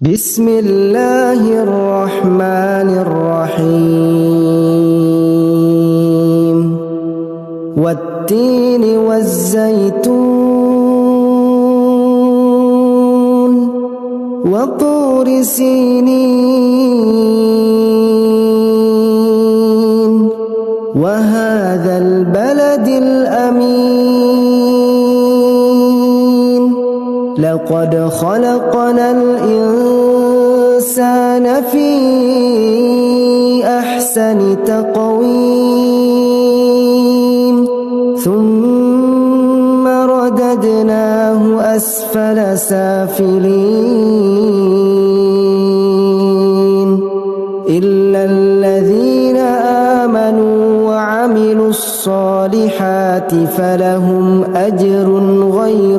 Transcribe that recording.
بسم الله الرحمن الرحيم والتين والزيتون وطور سينين وهذا البلد الأمين لقد خلقنا الإنسان في أحسن تقويم ثم رددناه أسفل سافلين إلا الذين آمنوا وعملوا الصالحات فلهم أجر غير